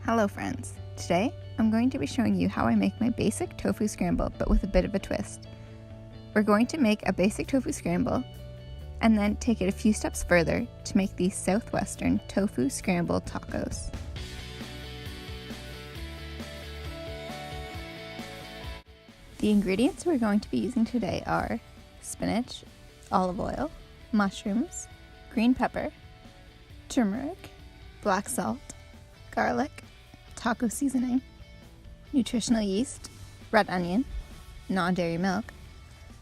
Hello friends! Today I'm going to be showing you how I make my basic tofu scramble but with a bit of a twist. We're going to make a basic tofu scramble and then take it a few steps further to make these Southwestern tofu scramble tacos. The ingredients we're going to be using today are spinach, olive oil, mushrooms, green pepper, turmeric, black salt, garlic, taco seasoning, nutritional yeast, red onion, non-dairy milk,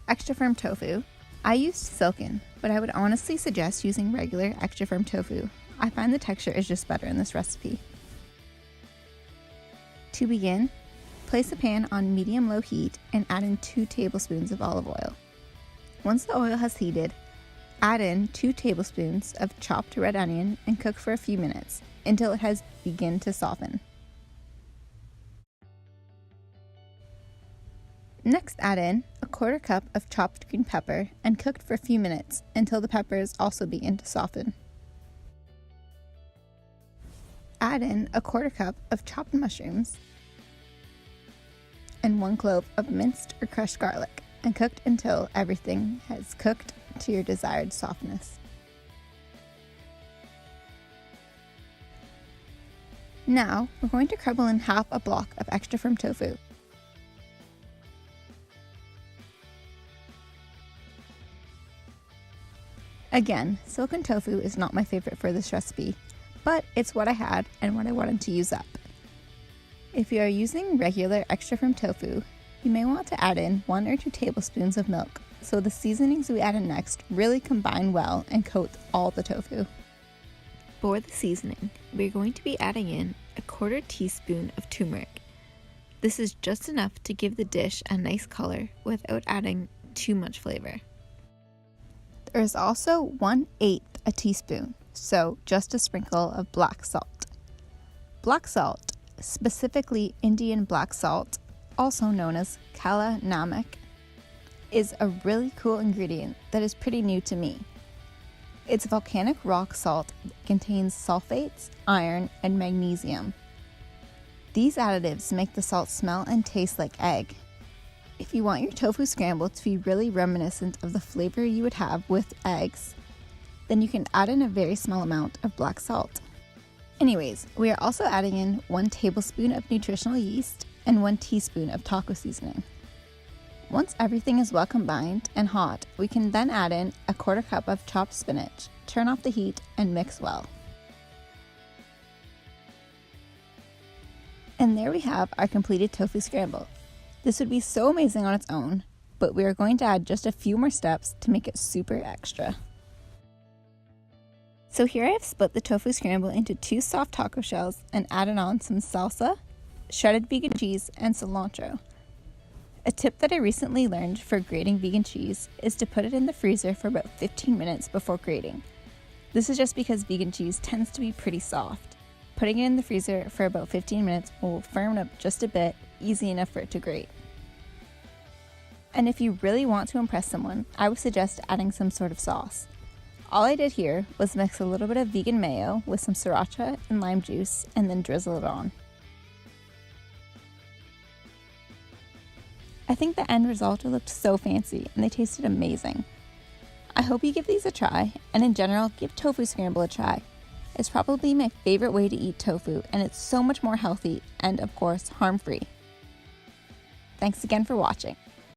extra firm tofu. I used silken, but I would honestly suggest using regular extra firm tofu. I find the texture is just better in this recipe. To begin, place a pan on medium-low heat and add in 2 tablespoons of olive oil. Once the oil has heated, add in 2 tablespoons of chopped red onion and cook for a few minutes until it has begun to soften. Next, add in a 1/4 cup of chopped green pepper and cook for a few minutes until the peppers also begin to soften. Add in a 1/4 cup of chopped mushrooms and 1 clove of minced or crushed garlic and cooked until everything has cooked to your desired softness. Now, we're going to crumble in half a block of extra firm tofu. Again, silken tofu is not my favorite for this recipe, but it's what I had and what I wanted to use up. If you are using regular extra firm tofu, you may want to add in 1 or 2 tablespoons of milk so the seasonings we add in next really combine well and coat all the tofu. For the seasoning, we're going to be adding in a 1/4 teaspoon of turmeric. This is just enough to give the dish a nice color without adding too much flavor. There is also 1/8 a teaspoon, so just a sprinkle of black salt. Black salt, specifically Indian black salt, also known as Kala Namak, is a really cool ingredient that is pretty new to me. It's volcanic rock salt that contains sulfates, iron, and magnesium. These additives make the salt smell and taste like egg. If you want your tofu scramble to be really reminiscent of the flavor you would have with eggs, then you can add in a very small amount of black salt. Anyways, we are also adding in 1 tablespoon of nutritional yeast and 1 teaspoon of taco seasoning. Once everything is well combined and hot, we can then add in a 1/4 cup of chopped spinach, turn off the heat, and mix well. And there we have our completed tofu scramble. This would be so amazing on its own, but we are going to add just a few more steps to make it super extra. So here I have split the tofu scramble into 2 soft taco shells and added on some salsa, shredded vegan cheese, and cilantro. A tip that I recently learned for grating vegan cheese is to put it in the freezer for about 15 minutes before grating. This is just because vegan cheese tends to be pretty soft. Putting it in the freezer for about 15 minutes will firm it up just a bit, easy enough for it to grate. And if you really want to impress someone, I would suggest adding some sort of sauce. All I did here was mix a little bit of vegan mayo with some sriracha and lime juice and then drizzle it on. I think the end result looked so fancy and they tasted amazing. I hope you give these a try, and in general, give tofu scramble a try. It's probably my favorite way to eat tofu, and it's so much more healthy and, of course, harm-free. Thanks again for watching.